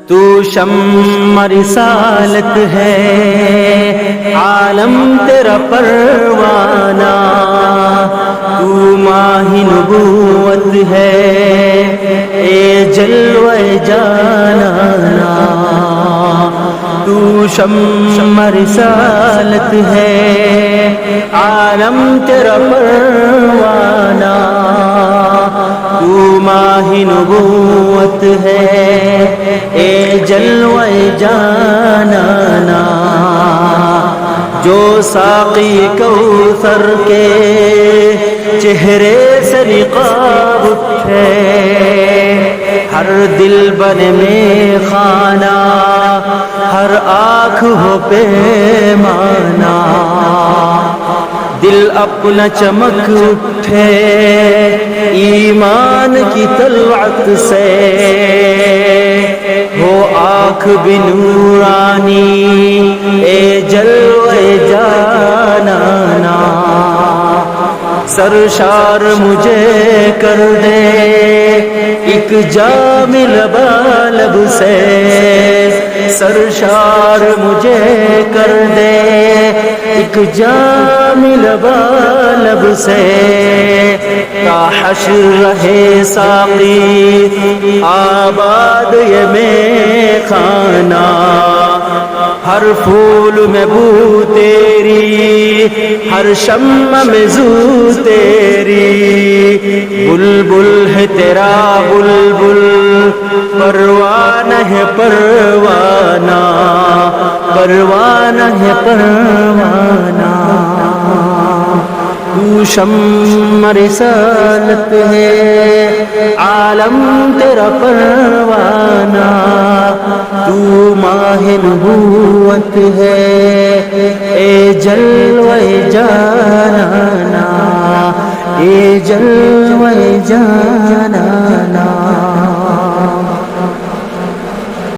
تو شمع رسالت ہے عالم تیرا پروانہ، تو ماہ نبوت ہے اے جلوہ جانانا، تو شمع رسالت ہے عالم تیرا پروانہ، تو ماہ نبوت ہے اے جلوہ جانانا، جو ساقی کوثر کے چہرے سے نقاب اٹھے، ہر دل بر میں خانہ، ہر آنکھ ہو پیمانہ، دل اپنا چمک اٹھے ایمان کی طلعت سے، ہو آنکھ بھی نورانی اے جلوہ جانانا، سرشار مجھے کر دے ایک جام لبالب سے، سرشار مجھے کر دے ایک جام لبالب سے، تا حشر رہے ساقی آباد یہ میں خانہ، ہر پھول میں بو تیری، ہر شمع میں زو تیری، بلبل ہے تیرا بلبل، پروانہ ہے پروانہ، پروانہ ہے پروانہ، تو شمع رسالت ہے عالم تیرا پروانہ، تو ماہ نبوت ہے اے جلوہ جانانا، اے جلوہ جانانا۔